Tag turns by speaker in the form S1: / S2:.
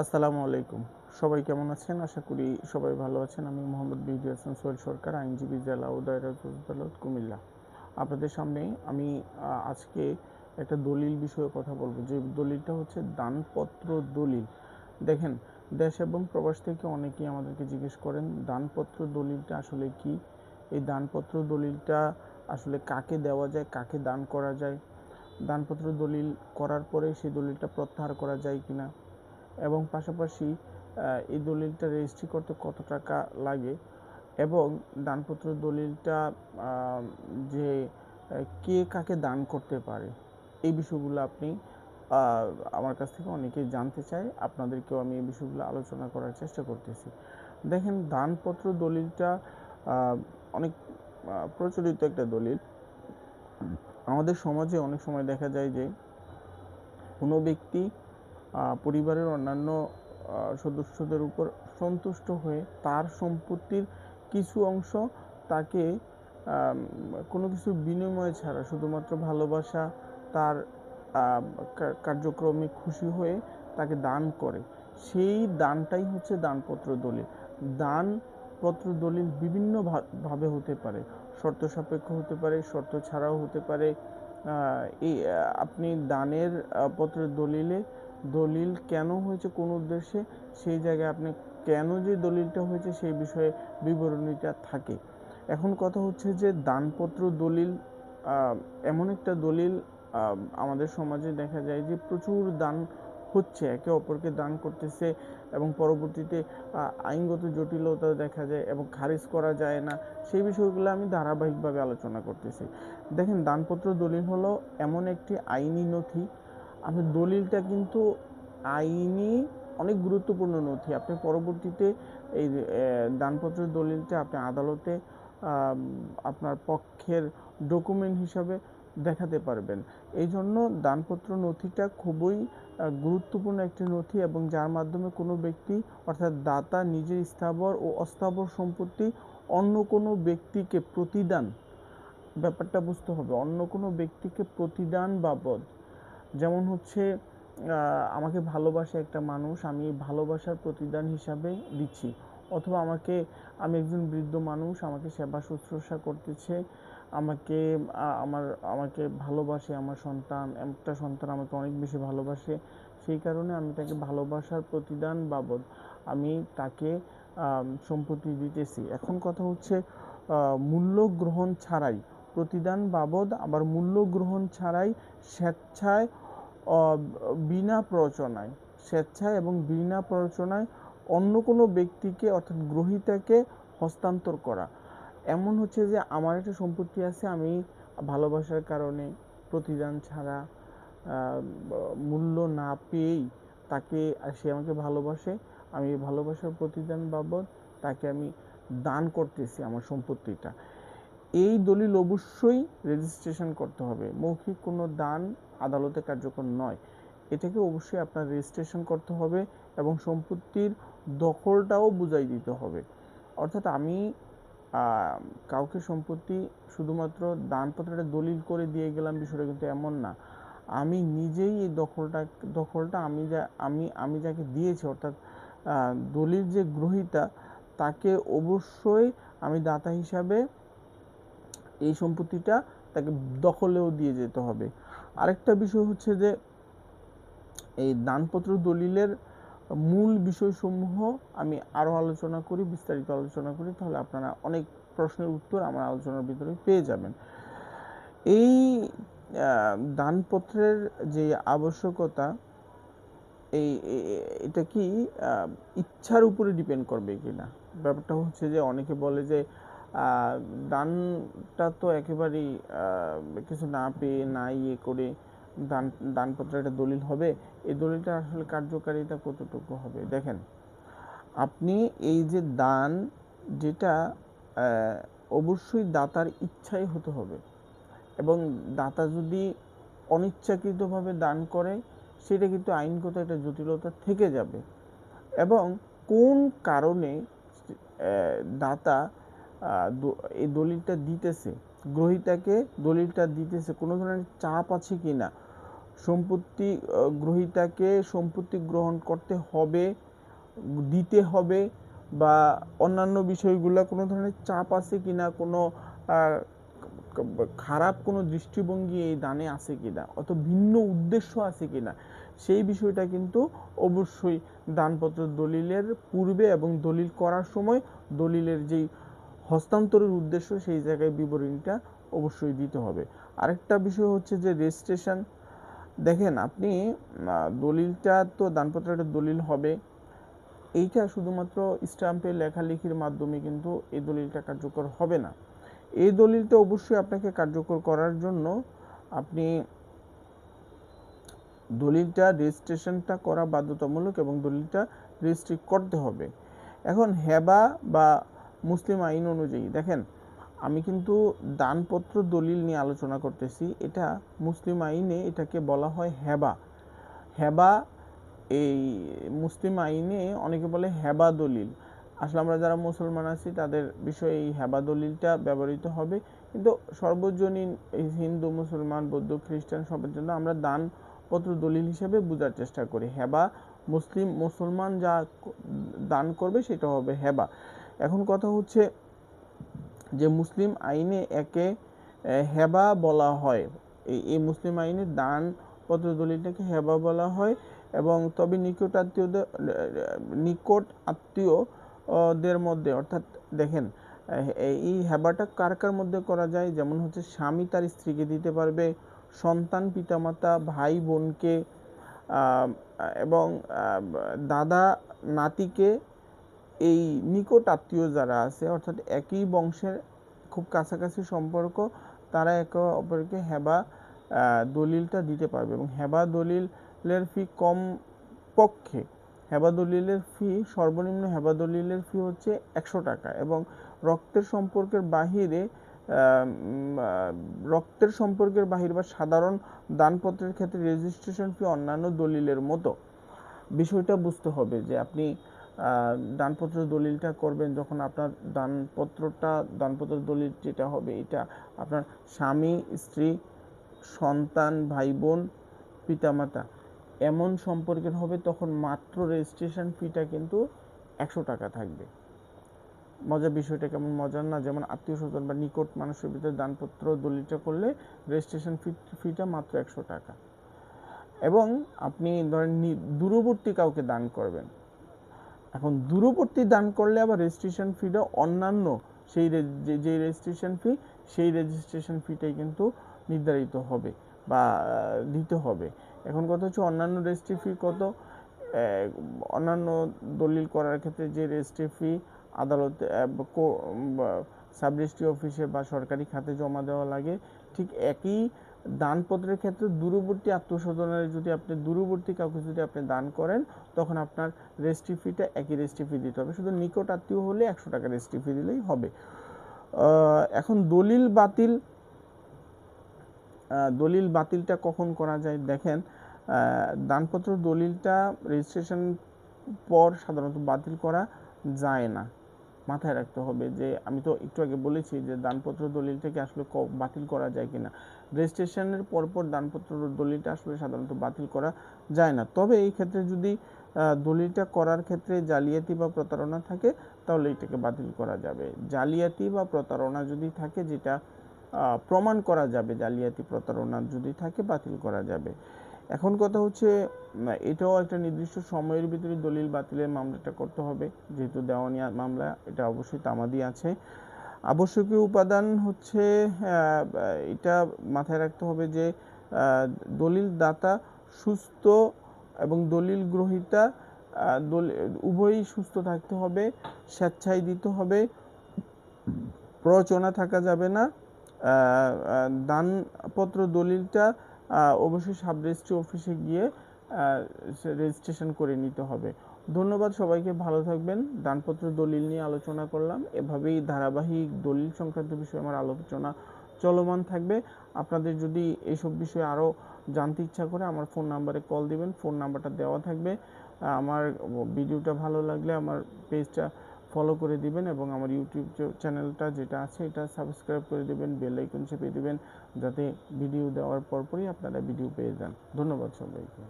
S1: আসসালামু আলাইকুম। সবাই কেমন আছেন? আশা করি সবাই ভালো আছেন। আমি মোহাম্মদ মেহেদী হাসান সোহেল সরকার, আইনজীবী, জেলা ও দায়রা জজ আদালত, কুমিল্লা। আপনাদের সামনে আমি আজকে একটা দলিল বিষয়ে কথা বলব। যে দলিলটা হচ্ছে দানপত্র দলিল। দেখেন, দেশ এবং প্রবাস থেকে অনেকেই আমাদেরকে জিজ্ঞেস করেন দানপত্র দলিলটা আসলে কি? এই দানপত্র দলিলটা আসলে কাকে দেওয়া যায়, কাকে দান করা যায়? দানপত্র দলিল করার পরে সেই দলিলটা প্রত্যাহার করা যায় কিনা, এবং পাশাপাশি এই দলিলটা রেজিস্ট্রি করতে কত টাকা লাগে, এবং দানপত্র দলিলটা যে কে কাকে দান করতে পারে, এই বিষয়গুলো আপনি আমার কাছ থেকে অনেকেই জানতে চায়। আপনাদেরকেও আমি এই বিষয়গুলো আলোচনা করার চেষ্টা করতেছি। দেখেন, দানপত্র দলিলটা অনেক প্রচলিত একটা দলিল। আমাদের সমাজে অনেক সময় দেখা যায় যে কোনো ব্যক্তি পরিবারের অন্যান্য সদস্যদের উপর সন্তুষ্ট হয়ে তার সম্পত্তির কিছু অংশ তাকে কোনো কিছু বিনিময় ছাড়া, শুধুমাত্র ভালোবাসা, তার কার্যক্রমে খুশি হয়ে তাকে দান করে। সেই দানটাই হচ্ছে দানপত্র দলিল। দানপত্র দলিল বিভিন্ন ভাবে হতে পারে। শর্ত সাপেক্ষ হতে পারে, শর্ত ছাড়াও হতে পারে। এই আপনি দানের পত্রের দলিল কেন হয়েছে, কোন উদ্দেশ্যে, সেই জায়গায় আপনি কেন যে দলিলটা হয়েছে সেই বিষয়ে বিবরণীটা থাকে। এখন কথা হচ্ছে যে দানপত্র দলিল এমন একটা দলিল, আমাদের সমাজে দেখা যায় যে প্রচুর দান হচ্ছে, একে অপরকে দান করতেছে, এবং পরবর্তীতে আইনগত জটিলতা দেখা যায় এবং খারিজ করা যায় না। সেই বিষয়গুলো আমি ধারাবাহিকভাবে আলোচনা করতেছি। দেখেন, দানপত্র দলিল হলো এমন একটি আইনি নথি। আপনার দলিলটা কিন্তু আইনি অনেক গুরুত্বপূর্ণ নথি। আপনি পরবর্তীতে এই দানপত্রের দলিলটা আপনি আদালতে আপনার পক্ষের ডকুমেন্ট হিসাবে দেখাতে পারবেন। এই জন্য দানপত্র নথিটা খুবই গুরুত্বপূর্ণ একটি নথি, এবং যার মাধ্যমে কোনো ব্যক্তি, অর্থাৎ দাতা, নিজের স্থাবর ও অস্থাবর সম্পত্তি অন্য কোনো ব্যক্তিকে প্রতিদান, ব্যাপারটা বুঝতে হবে, অন্য কোনো ব্যক্তিকে প্রতিদান বাবদ, যেমন হচ্ছে আমাকে ভালোবাসে একটা মানুষ, আমি ভালোবাসার প্রতিদান হিসাবে দিচ্ছি। অথবা আমি একজন বৃদ্ধ মানুষ, আমাকে সেবা শুশ্রূষা করতেছে, আমাকে আমাকে ভালোবাসে আমার সন্তান, একটা সন্তান আমাকে অনেক বেশি ভালোবাসে, সেই কারণে আমি তাকে ভালোবাসার প্রতিদান বাবদ আমি তাকে সম্পত্তি দিতেছি। এখন কথা হচ্ছে মূল্য গ্রহণ ছাড়াই, প্রতিদান বাবদ আবার মূল্য গ্রহণ ছাড়াই, স্বেচ্ছায়, বিনা প্ররোচনায়, স্বেচ্ছায় এবং বিনা প্ররোচনায় অন্য কোনো ব্যক্তিকে, অর্থাৎ গ্রহীতাকে হস্তান্তর করা। এমন হচ্ছে যে আমার একটা সম্পত্তি আছে, আমি ভালোবাসার কারণে প্রতিদান ছাড়া, মূল্য না পেয়েই তাকে, সে আমাকে ভালোবাসে, আমি ভালোবাসার প্রতিদান বাবদ তাকে আমি দান করতেছি আমার সম্পত্তিটা। এই দলিল অবশ্যই রেজিস্ট্রেশন করতে হবে। মৌখিক কোনো দান আদালতে কার্যকর নয়। এটাকে অবশ্যই আপনার রেজিস্ট্রেশন করতে হবে, এবং সম্পত্তির দখলটাও বুঝাই দিতে হবে। অর্থাৎ আমি কাউকে সম্পত্তি শুধুমাত্র দানপত্রটা দলিল করে দিয়ে গেলাম, বিষয়টা কিন্তু এমন না। আমি নিজেই এই দখলটা আমি যাকে দিয়েছি, অর্থাৎ দলিল যে গ্রহীতা, তাকে অবশ্যই আমি দাতা হিসাবে এই সম্পত্তিটা তাকে দখলেও দিয়ে যেতে হবে। আরেকটা বিষয় হচ্ছে যে এই দানপত্র দলিলের মূল বিষয়সমূহ আমি আরও আলোচনা করি, বিস্তারিত আলোচনা করি, তাহলে আপনারা অনেক প্রশ্নের উত্তর আমার আলোচনার ভিতরে পেয়ে যাবেন। এই দানপত্রের যে আবশ্যকতা, এই এটা কি ইচ্ছার উপরে ডিপেন্ড করবে কিনা? ব্যাপারটা হচ্ছে যে অনেকে বলে যে দানটা তো একেবারেই কিছু না পেয়ে, না ইয়ে করে দান দানপত্র একটা দলিল হবে, এই দলিলটা আসলে কার্যকারিতা কতটুকু হবে? দেখেন, আপনি এই যে দান, যেটা অবশ্যই দাতার ইচ্ছাই হতে হবে, এবং দাতা যদি অনিচ্ছাকৃতভাবে দান করে, সেটা কিন্তু আইনগত একটা জটিলতা থেকে যাবে। এবং কোন কারণে দাতা এই দলিলটা দিতেছে, গ্রহীতাকে দলিলটা দিতেছে, কোনো ধরনের চাপ আছে কি না, সম্পত্তি গ্রহীতাকে সম্পত্তি গ্রহণ করতে হবে, দিতে হবে, বা অন্যান্য বিষয়গুলো কোনো ধরনের চাপ আছে কিনা, কোনো খারাপ কোনো দৃষ্টিভঙ্গি এই দানে আছে কিনা, অত ভিন্ন উদ্দেশ্য আছে কিনা, সেই বিষয়টা কিন্তু অবশ্যই দানপত্র দলিলের পূর্বে এবং দলিল করার সময় দলিলের যেই হস্তান্তরের উদ্দেশ্য সেই জায়গায় বিবরণীটা অবশ্যই দিতে হবে। আরেকটা বিষয় হচ্ছে যে রেজিস্ট্রেশন। দেখেন, আপনি দলিলটা তো দানপত্রের দলিল হবে, এইটা শুধুমাত্র স্ট্যাম্পে লেখালেখির মাধ্যমে কিন্তু এই দলিলটা কার্যকর হবে না। এই দলিলটা অবশ্যই আপনাকে কার্যকর করার জন্য আপনি দলিলটা রেজিস্ট্রেশনটা করা বাধ্যতামূলক এবং দলিলটা রেজিস্ট্রি করতে হবে। এখন হেবা বা মুসলিম আইন অনুযায়ী দেখেন, আমি কিন্তু দানপত্র দলিল নিয়ে আলোচনা করতেছি, এটা মুসলিম আইনে এটাকে বলা হয় হেবা। হেবা এই মুসলিম আইনে অনেকে বলে হেবা দলিল। আসলে আমরা যারা মুসলমান আছি তাদের বিষয়ে এই হেবা দলিলটা ব্যবহৃত হবে, কিন্তু সর্বজনীন এই হিন্দু, মুসলমান, বৌদ্ধ, খ্রিস্টান সবার জন্য আমরা দানপত্র দলিল হিসেবে বোঝার চেষ্টা করি। হেবা মুসলমান যা দান করবে সেটা হবে হেবা। এখন কথা হচ্ছে যে মুসলিম আইনে একে হেবা বলা হয়, এই মুসলিম আইনে দানপত্র দলিলটাকে হেবা বলা হয়। এবং তবে নিকট আত্মীয়দের মধ্যে, অর্থাৎ দেখেন এই হেবাটা কার কার মধ্যে করা যায়, যেমন হচ্ছে স্বামী তার স্ত্রীকে দিতে পারবে, সন্তান পিতামাতা ভাই বোনকে, এবং দাদা নাতিকে, এই নিকট আত্মীয় যারা আছে অর্থাৎ একই বংশের খুব কাছাকাছি সম্পর্ক, তারা একে অপরকে হেবা দলিলটা দিতে পারবে। এবং হেবা দলিলের ফি কম পক্ষে হেবা দলিলের ফি সর্বনিম্ন হেবা দলিলের ফি হচ্ছে 100 টাকা, এবং রক্তের সম্পর্কের বাহিরে বা সাধারণ দানপত্রের ক্ষেত্রে রেজিস্ট্রেশন ফি অন্যান্য দলিলের মতো। বিষয়টা বুঝতে হবে যে আপনি দানপত্র দলিলটা করবেন যখন আপনার দানপত্র দলিল যেটা হবে এটা আপনার স্বামী স্ত্রী সন্তান ভাই বোন পিতামাতা এমন সম্পর্কের হবে, তখন মাত্র রেজিস্ট্রেশন ফিটা কিন্তু 100 টাকা থাকবে। মজার বিষয়টা কেমন মজার না? যেমন আত্মীয় স্বজন বা নিকট মানুষের ভিতরে দানপত্র দলিলটা করলে রেজিস্ট্রেশন ফিটা মাত্র 100 টাকা। এবং আপনি ধরেন দূরবর্তী কাউকে দান করবেন, এখন দূরবর্তী দান করলে আবার রেজিস্ট্রেশন ফিটা অন্যান্য সেই যে রেজিস্ট্রেশন ফি, সেই রেজিস্ট্রেশন ফিটাই কিন্তু নির্ধারিত হবে বা দিতে হবে। এখন কথা হচ্ছে অন্যান্য রেজিস্ট্রি ফি কত। অন্যান্য দলিল করার ক্ষেত্রে যে রেজিস্ট্রি ফি আদালতে সাব রেজিস্ট্রি অফিসে বা সরকারি খাতে জমা দেওয়া লাগে, ঠিক একই দানপত্রের ক্ষেত্রে দূরবর্তী আত্মীয়স্বজনের যদি আপনি দূরবর্তী কাউকে যদি আপনি দান করেন, তখন আপনার রেজিস্ট্রি ফিটা একই রেজিস্ট্রি ফি দিতে হবে। শুধু নিকট আত্মীয় হলে 100 টাকা রেজিস্ট্রি ফি দিলেই হবে। এখন দলিল বাতিলটা কখন করা যায় দেখেন, দানপত্র দলিলটা রেজিস্ট্রেশন পর সাধারণত বাতিল করা যায় না। মাথায় রাখতে হবে যে আমি তো একটু আগে বলেছি যে দানপত্র দলিলটাকে আসলে বাতিল করা যায় কিনা। রেজিস্ট্রেশনের পরপর দানপত্র দলিলটা আসলে সাধারণত বাতিল করা যায় না। তবে এই ক্ষেত্রে যদি দলিলটা করার ক্ষেত্রে জালিয়াতি বা প্রতারণা থাকে তাহলে এটাকে বাতিল করা যাবে। জালিয়াতি বা প্রতারণা যদি থাকে, যেটা প্রমাণ করা যাবে, জালিয়াতি প্রতারণা যদি থাকে বাতিল করা যাবে। এখন কথা হচ্ছে এটাও একটা নির্দিষ্ট সময়ের ভিতরে দলিল বাতিলের মামলাটা করতে হবে, যেহেতু দেওয়ানি মামলা, এটা অবশ্যই তামাদি আছে। আবশ্যকীয় উপাদান হচ্ছে এটা মাথায় রাখতে হবে যে দলিল দাতা সুস্থ এবং দলিল গ্রহীতা উভয়ই সুস্থ থাকতে হবে, স্বেচ্ছায় দিতে হবে, প্ররোচনা থাকা যাবে না। দানপত্র দলিলটা অবশ্যই সাব রেজিস্ট্রি অফিসে গিয়ে রেজিস্ট্রেশন করে নিতে হবে। ধন্যবাদ সবাইকে, ভালো থাকবেন। দানপত্র দলিল নিয়ে আলোচনা করলাম, এভাবেই ধারাবাহিক দলিল সংক্রান্ত বিষয়ে আমার আলোচনা চলমান থাকবে। আপনাদের যদি এইসব বিষয়ে আরও জানতে ইচ্ছা করে আমার ফোন নাম্বারে কল দিবেন, ফোন নাম্বারটা দেওয়া থাকবে। আমার ভিডিওটা ভালো লাগলে আমার পেজটা ফলো করে দিবেন এবং আমার ইউটিউব চ্যানেলটা যেটা আছে এটা সাবস্ক্রাইব করে দিবেন, বেল আইকন চেপে দিবেন, যাতে ভিডিও দেওয়ার পরপরই আপনারা ভিডিও পেয়ে যান। ধন্যবাদ সবাইকে।